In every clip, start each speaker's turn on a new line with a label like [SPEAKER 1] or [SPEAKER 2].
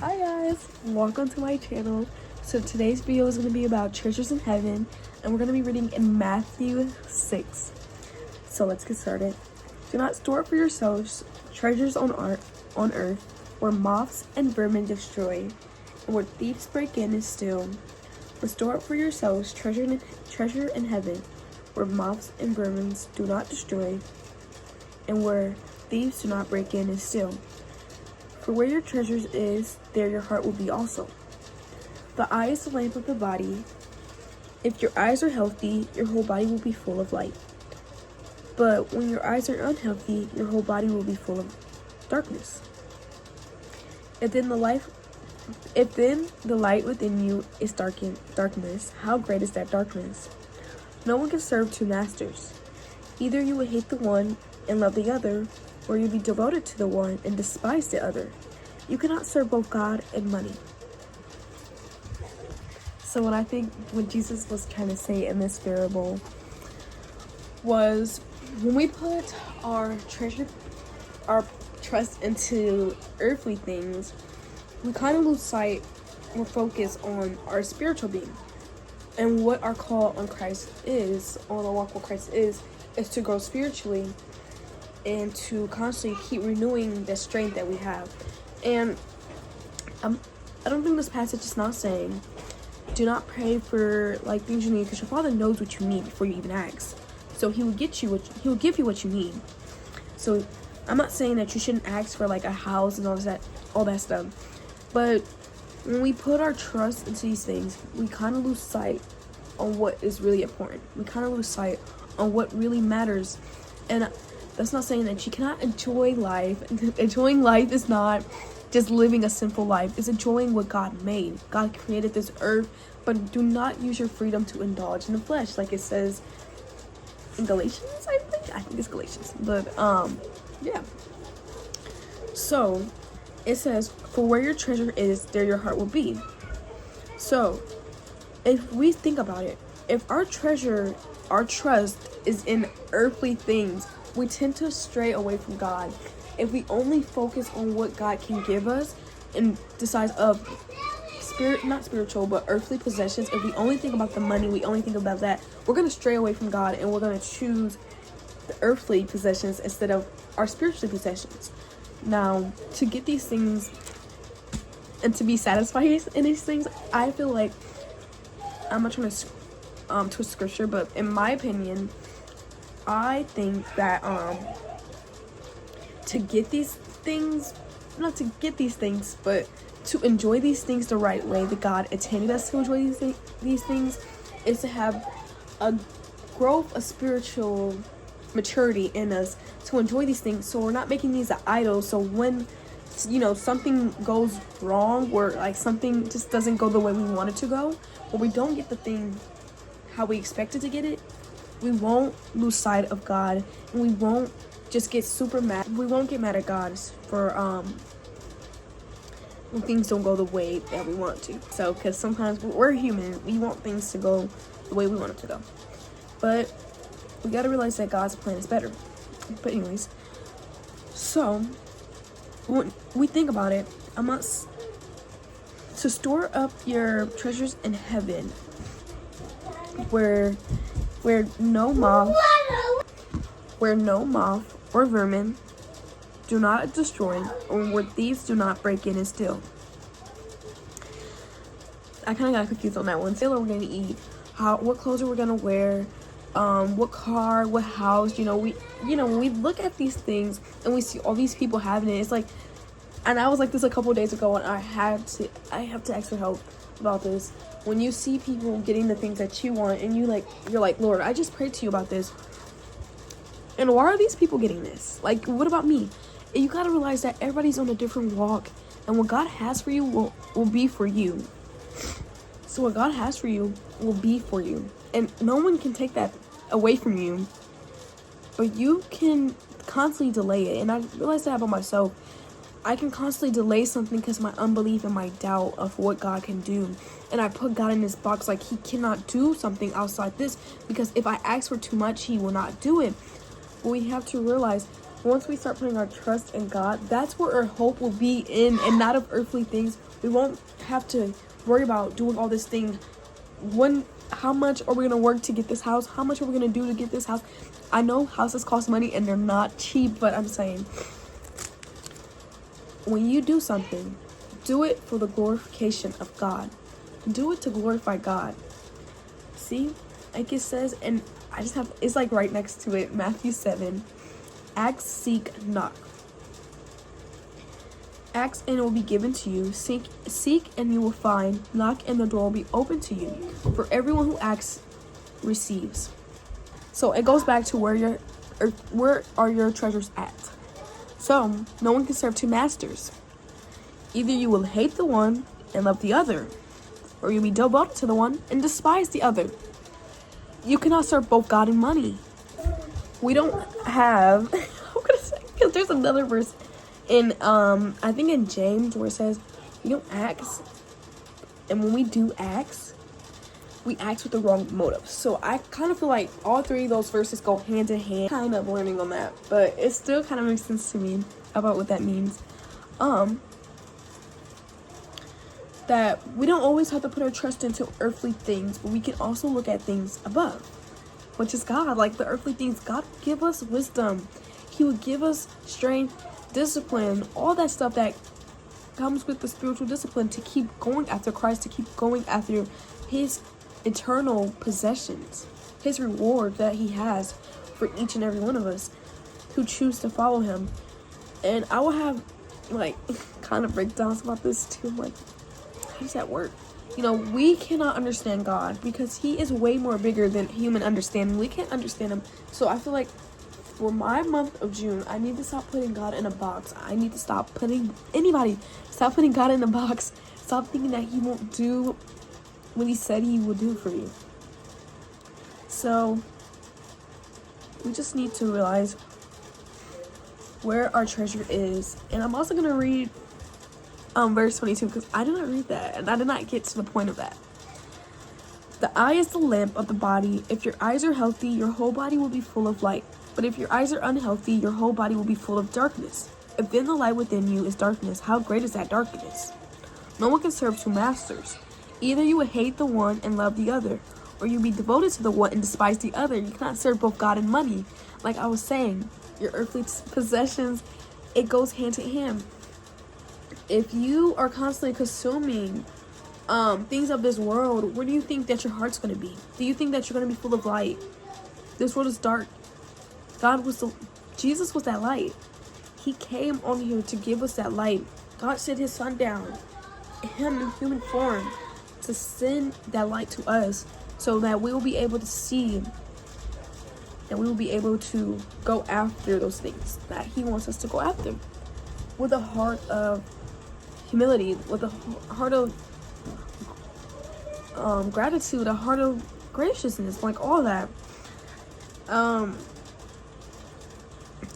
[SPEAKER 1] Hi guys, welcome to my channel. So today's video is going to be about treasures in heaven, and we're going to be reading in Matthew 6. So let's get started. Do not store up for yourselves treasures on earth, where moths and vermin destroy, and where thieves break in and steal. But store up for yourselves treasure in heaven, where moths and vermin do not destroy, and where thieves do not break in and steal. For where your treasures is, there your heart will be also. The eye is the lamp of the body. If your eyes are healthy, your whole body will be full of light. But when your eyes are unhealthy, your whole body will be full of darkness. If then the light within you is darkness, how great is that darkness? No one can serve two masters. Either you will hate the one and love the other, or you'll be devoted to the one and despise the other. You cannot serve both God and money. So what Jesus was trying to say in this parable was, when we put our trust into earthly things, we kind of lose sight or focus on our spiritual being. And what our call on Christ is, on our walk with Christ is to grow spiritually and to constantly keep renewing the strength that we have. And I don't think this passage is not saying do not pray for like things you need, because your Father knows what you need before you even ask. So he will give you what you need. So I'm not saying that you shouldn't ask for like a house and all that stuff. But when we put our trust into these things, we kind of lose sight on what is really important. We kind of lose sight on what really matters. And that's not saying that you cannot enjoy life. Enjoying life is not just living a simple life. It's enjoying what God made. God created this earth, but do not use your freedom to indulge in the flesh, like it says in Galatians, I think it's Galatians. But yeah. So it says, for where your treasure is, there your heart will be. So if we think about it, if our trust is in earthly things, we tend to stray away from God. If we only focus on what God can give us and decide of not spiritual, but earthly possessions, if we only think about the money, we only think about that, we're going to stray away from God, and we're going to choose the earthly possessions instead of our spiritual possessions. Now, to get these things and to be satisfied in these things, I feel like, I'm not trying to twist scripture, but in my opinion, I think that to get these things, not to get these things, but to enjoy these things the right way that God intended us to enjoy these things, is to have a growth of spiritual maturity in us to enjoy these things, so we're not making these an idol. So when something goes wrong, or like something just doesn't go the way we want it to go, or we don't get the thing how we expected to get it, we won't lose sight of God, and we won't just get super mad. We won't get mad at God for when things don't go the way that we want to. So, because sometimes we're human, we want things to go the way we want them to go. But we gotta realize that God's plan is better. But anyways, so when we think about it, to store up your treasures in heaven, where no moth or vermin do not destroy, or where thieves do not break in and steal. I kind of got confused on that one. What we're gonna eat, what clothes are we gonna wear, what car, what house. When we look at these things and we see all these people having it, it's like, and I was like this a couple days ago, and I have to ask for help about this. When you see people getting the things that you want, and you're like, Lord, I just prayed to you about this, and why are these people getting this? Like, what about me? And you gotta realize that everybody's on a different walk, and what God has for you will be for you. So what God has for you will be for you, and no one can take that away from you. But you can constantly delay it, and I realized that about myself. I can constantly delay something because of my unbelief and my doubt of what God can do. And I put God in this box, like he cannot do something outside this, because if I ask for too much, he will not do it. But we have to realize once we start putting our trust in God, that's where our hope will be in, and not of earthly things. We won't have to worry about doing all this thing. How much are we gonna work to get this house? How much are we gonna do to get this house? I know houses cost money and they're not cheap, but I'm saying, when you do something, do it for the glorification of God. Do it to glorify God. See, like it says, and it's like right next to it, Matthew 7. Ask, seek, knock. Ask and it will be given to you. Seek and you will find. Knock and the door will be open to you. For everyone who asks receives. So it goes back to where are your treasures at? So no one can serve two masters. Either you will hate the one and love the other, or you'll be devoted to the one and despise the other. You cannot serve both God and money. We don't have I'm gonna say, because there's another verse in I think in James where it says we don't ask, and when we do ask, we act with the wrong motive. So I kind of feel like all three of those verses go hand in hand. Kind of learning on that, but it still kind of makes sense to me about what that means. That we don't always have to put our trust into earthly things, but we can also look at things above, which is God. Like the earthly things, God will give us wisdom. He will give us strength, discipline, all that stuff that comes with the spiritual discipline to keep going after Christ, to keep going after his eternal possessions, his reward that he has for each and every one of us who choose to follow him. And I will have like kind of breakdowns about this too. Like, how does that work? You know, we cannot understand God because he is way more bigger than human understanding. We can't understand him. So I feel like for my month of June, I need to stop putting God in a box. I need to stop putting God in a box. Stop thinking that he won't do what he said he will do for you. So we just need to realize where our treasure is. And I'm also going to read verse 22 because I did not read that and I did not get to the point of that. The eye is the lamp of the body. If your eyes are healthy, your whole body will be full of light. But if your eyes are unhealthy, your whole body will be full of darkness. If then the light within you is darkness, how great is that darkness? No one can serve two masters. Either you will hate the one and love the other, or you be devoted to the one and despise the other. You cannot serve both God and money. Like I was saying, your earthly possessions, it goes hand in hand. If you are constantly consuming things of this world, where do you think that your heart's going to be? Do you think that you're going to be full of light? This world is dark. Jesus was that light. He came on here to give us that light. God sent his son down, him in human form, to send that light to us so that we will be able to see, and we will be able to go after those things that he wants us to go after with a heart of humility, with a heart of gratitude, a heart of graciousness, like all that.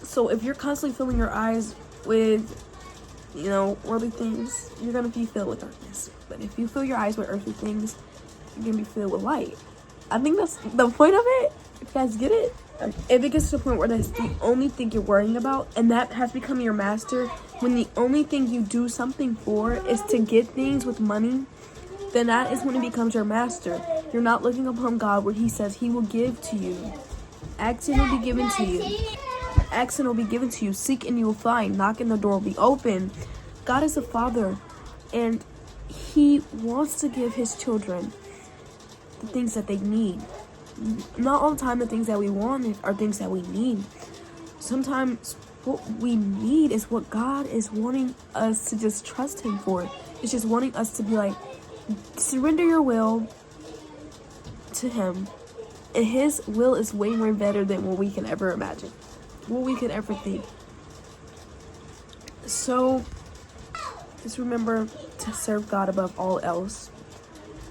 [SPEAKER 1] So if you're constantly filling your eyes with, worldly things, you're going to be filled with darkness. But if you fill your eyes with earthly things, you're going to be filled with light. I think that's the point of it. If you guys get it. If it gets to the point where that's the only thing you're worrying about, and that has become your master, when the only thing you do something for is to get things with money, then that is when it becomes your master. You're not looking upon God where he says he will give to you. Ask and it will be given to you. Ask and it will be given to you. Seek and you will find. Knock and the door will be open. God is a father, and he wants to give his children the things that they need. Not all the time the things that we want are things that we need. Sometimes what we need is what God is wanting us to just trust him for. It's just wanting us to be like, surrender your will to him. And his will is way more better than what we can ever imagine, what we could ever think. So just remember to serve God above all else,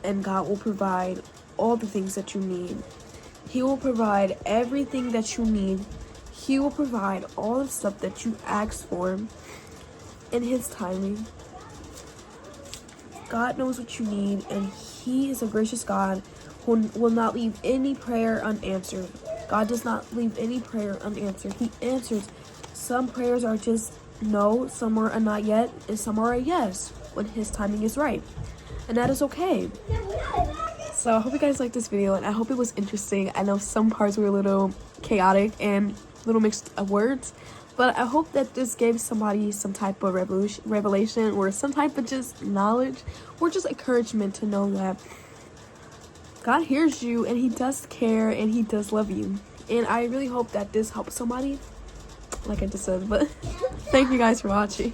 [SPEAKER 1] and God will provide all the things that you need. He will provide everything that you need. He will provide all the stuff that you ask for in his timing. God knows what you need, and he is a gracious God who will not leave any prayer unanswered. God does not leave any prayer unanswered. He answers some prayers are just no, some are a not yet, and some are a yes when his timing is right. And that is okay. So I hope you guys liked this video, and I hope it was interesting. I know some parts were a little chaotic and a little mixed of words, but I hope that this gave somebody some type of revelation or some type of just knowledge or just encouragement to know that God hears you and he does care and he does love you. And I really hope that this helps somebody, like I just said. But thank you guys for watching.